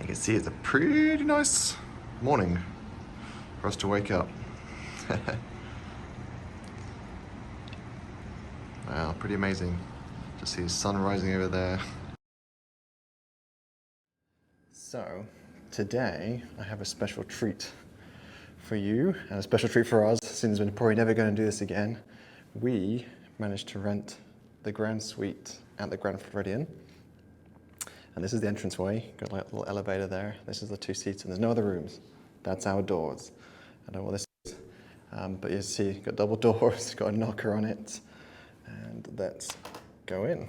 can see it's a pretty nice morning for us to wake up. Wow, pretty amazing. Just see the sun rising over there. So, today I have a special treat for you and a special treat for us, since we're probably never going to do this again. We managed to rent the Grand Suite at the Grand Floridian. And this is the entranceway. Got like a little elevator there. This is the 2 seats, and there's no other rooms. That's our doors. I don't know what this is, but you see, got double doors, got a knocker on it, and let's go in.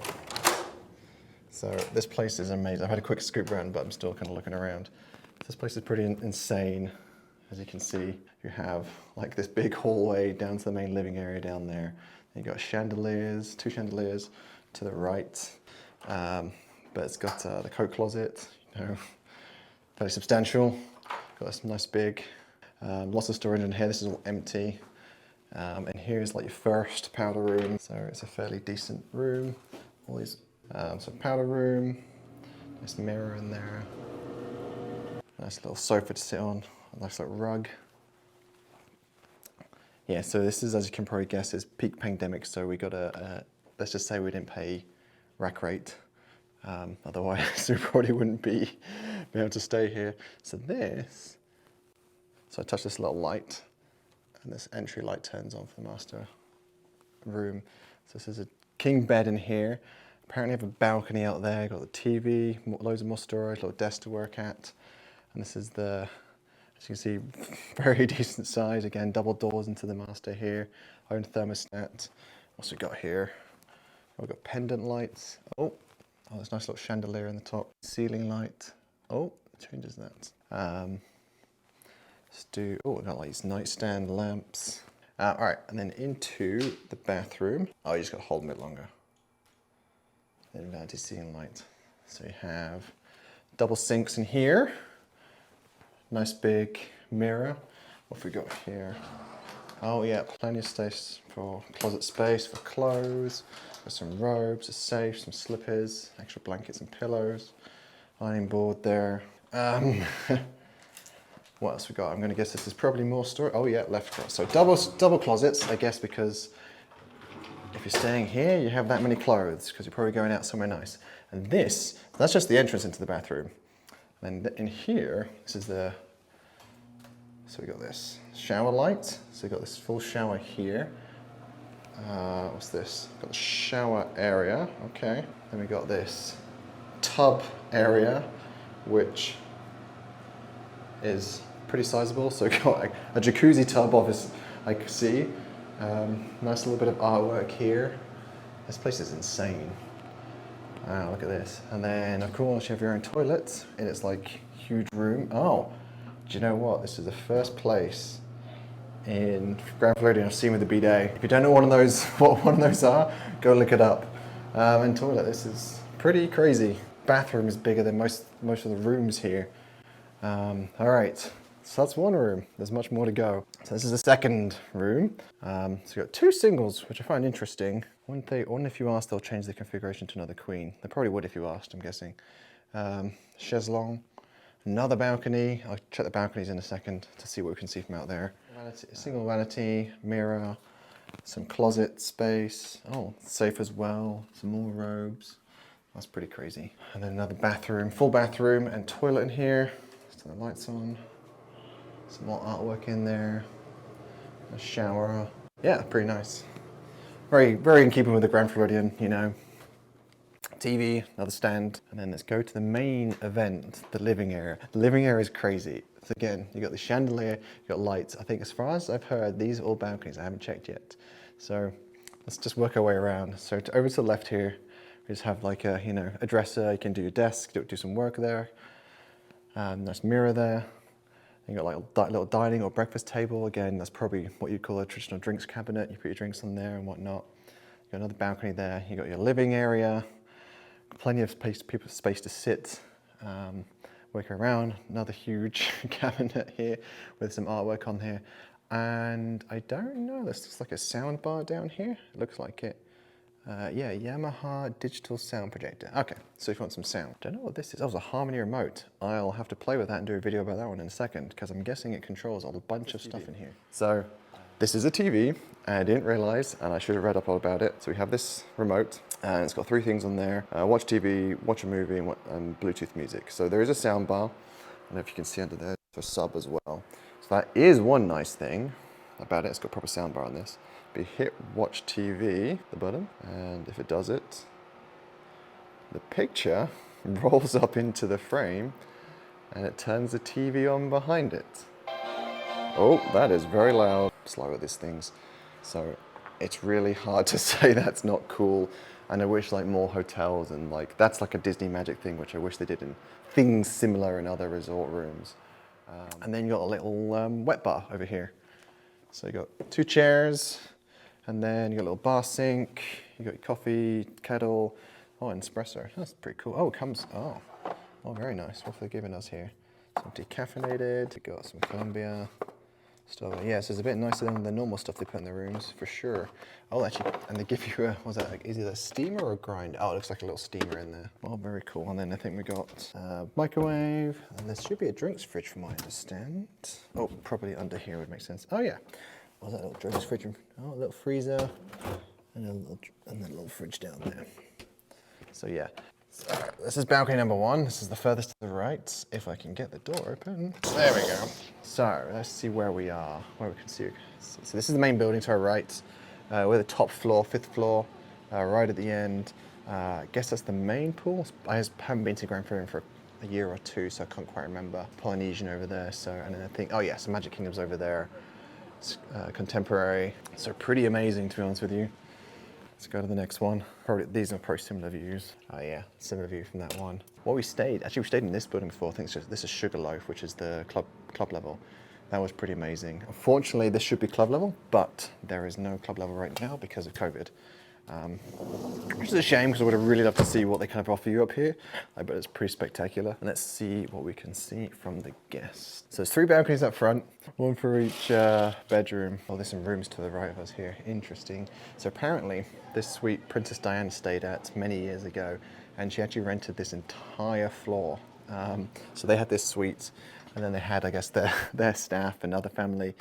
So this place is amazing. I've had a quick scoop around, but I'm still kind of looking around. This place is pretty insane. As you can see, you have like this big hallway down to the main living area down there. You got chandeliers, 2 chandeliers to the right. But it's got the coat closet, you know, fairly substantial. Got this nice big, lots of storage in here. This is all empty. And here's like your first powder room. So it's a fairly decent room. All these, so powder room, nice mirror in there. Nice little sofa to sit on, a nice little rug. Yeah, so this is, as you can probably guess, is peak pandemic. So we got let's just say we didn't pay rack rate. Otherwise we probably wouldn't be able to stay here. So I touch this little light, and this entry light turns on for the master room. So this is a king bed in here. Apparently have a balcony out there, got the TV, loads of more storage, little desk to work at. And this is the, as you can see, very decent size. Again, double doors into the master here, own thermostat. What's we got here? We've got pendant lights. Oh, there's a nice little chandelier in the top. Ceiling light. Oh, it changes that. Let's do, we've got like these nightstand lamps. All right, and then into the bathroom. Oh, you just got to hold them a bit longer. Then vanity ceiling light. So you have double sinks in here. Nice big mirror. What have we got here? Oh yeah, plenty of space for closet space for clothes. Got some robes, a safe, some slippers, extra blankets and pillows. Ironing board there. What else we got? I'm going to guess this is probably more storage. Oh yeah, left cross. So double closets, I guess, because if you're staying here, you have that many clothes because you're probably going out somewhere nice. And that's just the entrance into the bathroom. And then in here, this is the, so we got this shower light. So we got this full shower here. What's this? Got the shower area, okay. Then we got this tub area, which is pretty sizable. So we got a jacuzzi tub, obviously, I can see. Nice little bit of artwork here. This place is insane. Wow, look at this. And then, of course, you have your own toilet in its like huge room. Oh, do you know what? This is the first place in Grand Floridian I've seen with a bidet. If you don't know what one of those are, go look it up. And toilet, this is pretty crazy. Bathroom is bigger than most of the rooms here. All right, so that's one room. There's much more to go. So this is the second room. So we've got 2 singles, which I find interesting. I wonder if you ask, they'll change the configuration to another queen. They probably would if you asked, I'm guessing. Chaiselong, another balcony. I'll check the balconies in a second to see what we can see from out there. Single vanity, mirror, some closet space. Oh, safe as well. Some more robes. That's pretty crazy. And then another bathroom, full bathroom and toilet in here. Let's turn the lights on. Some more artwork in there. A shower. Yeah, pretty nice. Very, very in keeping with the Grand Floridian, you know. TV, another stand. And then let's go to the main event, the living area. The living area is crazy. So again, you got the chandelier, you got lights. I think as far as I've heard, these are all balconies. I haven't checked yet. So let's just work our way around. So over to the left here, we just have like a, you know, a dresser. You can do your desk, do some work there. Nice mirror there. You got like a little dining or breakfast table. Again, that's probably what you'd call a traditional drinks cabinet. You put your drinks on there and whatnot. You got another balcony there. You got your living area. Plenty of space to sit, work around. Another huge cabinet here with some artwork on here. And I don't know, there's just like a sound bar down here. It looks like it. Yeah, Yamaha digital sound projector. Okay, so if you want some sound. Don't know what this is. Oh, it's a Harmony remote. I'll have to play with that and do a video about that one in a second, because I'm guessing it controls a bunch of stuff in here. So, this is a TV, and I didn't realize, and I should have read up all about it. So we have this remote, and it's got 3 things on there. Watch TV, watch a movie, and Bluetooth music. So there is a sound bar. I don't know if you can see under there, for sub as well. So that is one nice thing about it. It's got a proper sound bar on this. But you hit watch TV, the button, and if it does it, the picture rolls up into the frame and it turns the TV on behind it. Oh, that is very loud. Slow with these things. So it's really hard to say that's not cool. And I wish like more hotels and like, that's like a Disney magic thing, which I wish they did in things similar in other resort rooms. And then you got a little wet bar over here. So you got 2 chairs, and then you got a little bar sink, you got your coffee, kettle, an espresso. That's pretty cool. Oh, it comes, oh, very nice. What have they given us here? Some decaffeinated, we got some Columbia stuff. Yeah, so it's a bit nicer than the normal stuff they put in the rooms, for sure. Oh, actually, and they give you a, what's that, like, is it a steamer or a grind? Oh, it looks like a little steamer in there. Oh, very cool. And then I think we got a microwave, and there should be a drinks fridge from what I understand. Oh, probably under here would make sense. Oh yeah, what's that little drinks fridge? Oh, a little freezer, and a little fridge down there. So yeah. So, this is balcony number 1. This is the furthest to the right, if I can get the door open. There we go. So, let's see where we are, where we can see. So this is the main building to our right. We're the top floor, 5th floor, right at the end. I guess that's the main pool. I just haven't been to Grand Floridian for a year or 2, so I can't quite remember. Polynesian over there, so, and then I think, oh yeah, so Magic Kingdom's over there. It's contemporary. So pretty amazing, to be honest with you. Let's go to the next one. Probably, these are probably similar views. Oh yeah, similar view from that one. Well, we stayed in this building before. I think this is Sugarloaf, which is the club level. That was pretty amazing. Unfortunately, this should be club level, but there is no club level right now because of COVID. Which is a shame, because I would have really loved to see what they kind of offer you up here. I bet it's pretty spectacular. And let's see what we can see from the guests. So there's 3 balconies up front, 1 for each bedroom. Oh, there's some rooms to the right of us here. Interesting. So apparently, this suite Princess Diana stayed at many years ago, and she actually rented this entire floor. So they had this suite, and then they had, I guess, their staff and other family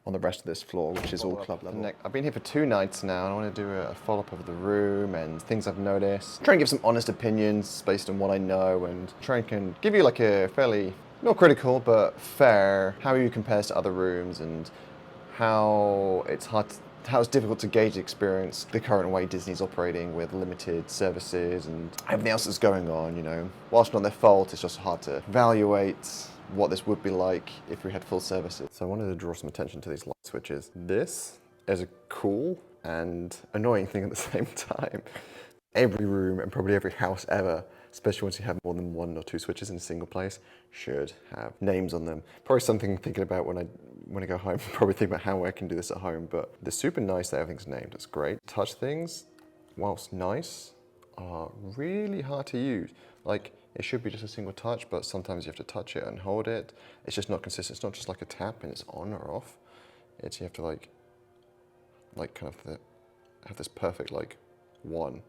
on the rest of this floor, which is all club level. I've been here for 2 nights now, and I want to do a follow-up of the room and things I've noticed. Try and give some honest opinions based on what I know, and try and can give you like a fairly, not critical, but fair, how you compares to other rooms, and how it's difficult to gauge the experience the current way Disney's operating with limited services and everything else that's going on, you know. Whilst not their fault, it's just hard to evaluate what this would be like if we had full services. So I wanted to draw some attention to these light switches. This is a cool and annoying thing at the same time. Every room and probably every house ever, especially once you have more than 1 or 2 switches in a single place, should have names on them. Probably something I'm thinking about when I go home. Probably think about how I can do this at home, but they're super nice that everything's named. It's great. Touch things, whilst nice, are really hard to use. Like, it should be just a single touch, but sometimes you have to touch it and hold it. It's just not consistent. It's not just like a tap and it's on or off. It's, you have to like kind of have this perfect like one,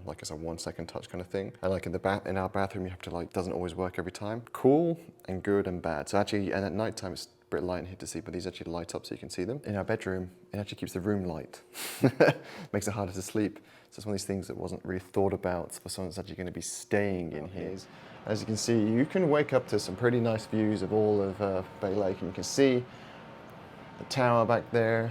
like it's a 1 second touch kind of thing. And like in our bathroom, you have to like, doesn't always work every time. Cool and good and bad. So actually, and at night time, it's a bit light in here to see, but these actually light up so you can see them. In our bedroom, it actually keeps the room light. Makes it harder to sleep. So it's one of these things that wasn't really thought about for someone that's actually going to be staying in here. As you can see, you can wake up to some pretty nice views of all of Bay Lake, and you can see the tower back there.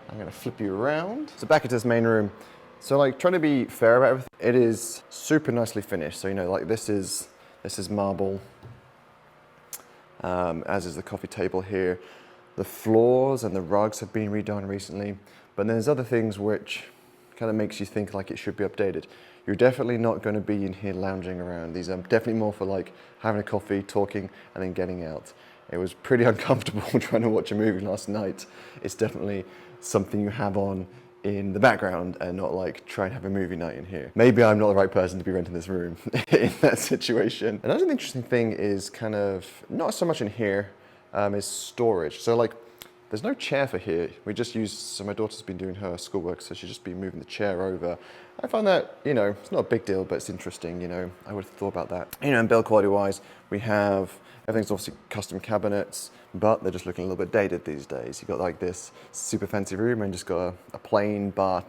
I'm going to flip you around. So back into this main room. So like, trying to be fair about everything, it is super nicely finished. So, you know, like this is marble, as is the coffee table here. The floors and the rugs have been redone recently, but then there's other things which kind of makes you think like it should be updated. You're definitely not going to be in here lounging around. These are definitely more for like having a coffee, talking, and then getting out. It was pretty uncomfortable trying to watch a movie last night. It's definitely something you have on in the background and not like try and have a movie night in here. Maybe I'm not the right person to be renting this room in that situation. Another interesting thing is kind of, not so much in here, is storage. So like, There's no chair for here. We just use, so my daughter's been doing her schoolwork, so she's just been moving the chair over. I find that, you know, it's not a big deal, but it's interesting, you know. I would have thought about that. You know, and build quality wise, we have, everything's obviously custom cabinets, but they're just looking a little bit dated these days. You've got like this super fancy room and just got a plain bar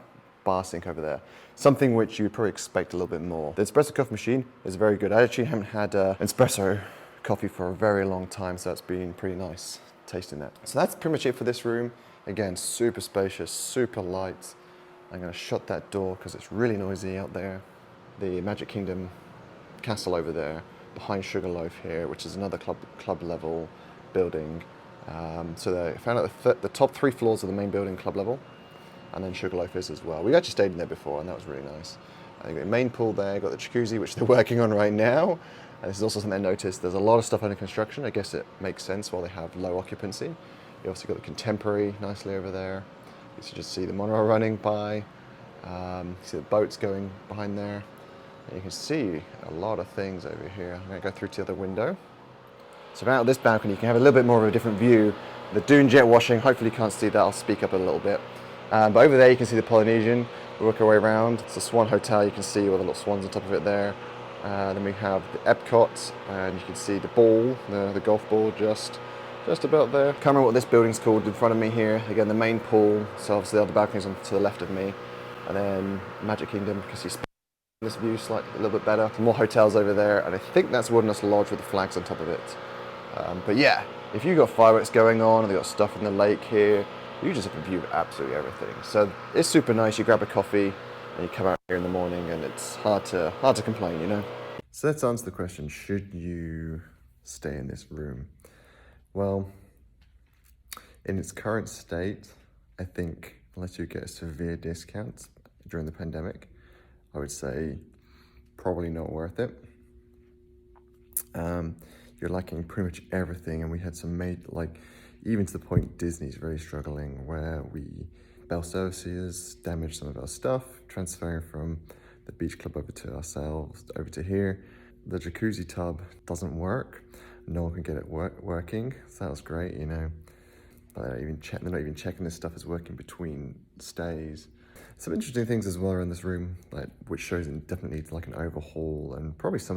sink over there. Something which you'd probably expect a little bit more. The espresso coffee machine is very good. I actually haven't had espresso coffee for a very long time, so that's been pretty nice tasting that. So that's pretty much it for this room. Again, super spacious, super light. I'm gonna shut that door because it's really noisy out there. The Magic Kingdom castle over there, behind Sugarloaf here, which is another club level building. So I found out the top 3 floors of the main building club level, and then Sugarloaf is as well. We actually stayed in there before, and that was really nice. You've got the main pool there, got the jacuzzi, which they're working on right now. And this is also something I noticed, there's a lot of stuff under construction. I guess it makes sense while they have low occupancy. You also got the Contemporary nicely over there. You can just see the monorail running by. You see the boats going behind there. And you can see a lot of things over here. I'm gonna go through to the other window. So out of this balcony, you can have a little bit more of a different view. The dune jet washing, hopefully you can't see that, I'll speak up a little bit. But over there you can see the Polynesian. We'll work our way around. It's the Swan Hotel, you can see all the little swans on top of it there. Then we have the Epcot, and you can see the ball, the golf ball just about there. Can't remember what this building's called in front of me here. Again, the main pool, so obviously the other balcony's on to the left of me. And then Magic Kingdom, because you see this view slightly a little bit better. Some more hotels over there, and I think that's Wilderness Lodge with the flags on top of it. But yeah, if you've got fireworks going on, and they've got stuff in the lake here, you just have a view of absolutely everything. So it's super nice. You grab a coffee, and you come out here in the morning, and it's hard to complain, you know. So let's answer the question, should you stay in this room? Well, in its current state, I think unless you get a severe discount during the pandemic, I would say probably not worth it. You're lacking pretty much everything, and we had some even to the point Disney's very struggling, where Bell Services damaged some of our stuff, transferring from the beach club over to ourselves, over to here. The jacuzzi tub doesn't work. No one can get it working, so that was great, you know. But they're not even checking this stuff is working between stays. Some interesting things as well around this room, which shows it definitely needs like an overhaul, and probably a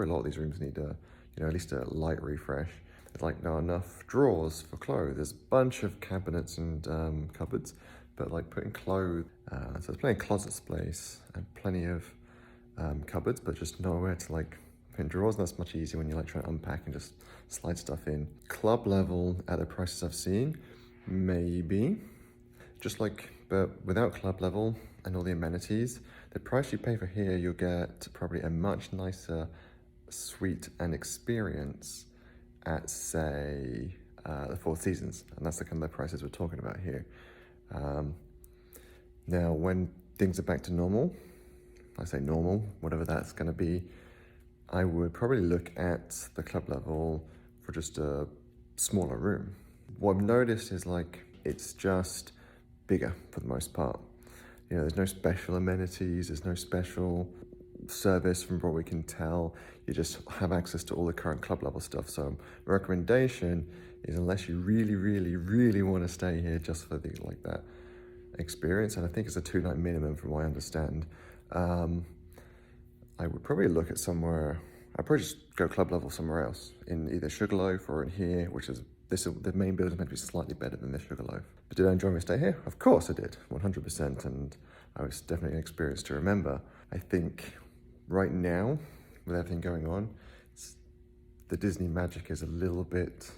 lot of these rooms need at least a light refresh. There's not enough drawers for clothes. There's a bunch of cabinets and cupboards, but putting clothes, so there's plenty of closet space and plenty of cupboards, but just nowhere to put in drawers. And that's much easier when you trying to unpack and just slide stuff in. Club level at the prices I've seen, maybe. But without club level and all the amenities, the price you pay for here, you'll get probably a much nicer suite and experience at, say, the Four Seasons, and that's the kind of the prices we're talking about here. Now, when things are back to normal, I say normal, whatever that's going to be, I would probably look at the club level for just a smaller room. What I've noticed is it's just bigger for the most part. You know, there's no special amenities, there's no special service from what we can tell. You just have access to all the current club level stuff. So my recommendation is, unless you really, really, really want to stay here just for that experience, and I think it's a 2-night minimum from what I understand, I would probably look at somewhere. I'd probably just go club level somewhere else, in either Sugarloaf or in here, which is the main building is meant to be slightly better than this Sugarloaf. But did I enjoy my stay here? Of course I did, 100%, and I was definitely an experience to remember. I think right now, with everything going on, the Disney magic is a little bit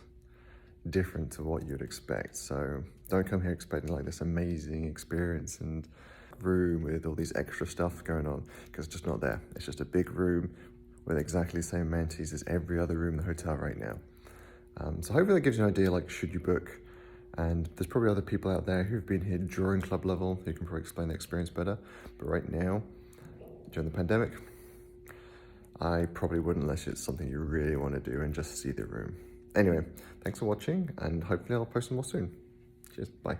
different to what you'd expect. So don't come here expecting this amazing experience and room with all these extra stuff going on, because it's just not there. It's just a big room with exactly the same amenities as every other room in the hotel right now. So hopefully that gives you an idea, should you book? And there's probably other people out there who've been here during club level who can probably explain the experience better. But right now, during the pandemic, I probably wouldn't, unless it's something you really want to do and just see the room. Anyway, thanks for watching, and hopefully I'll post some more soon. Cheers, bye.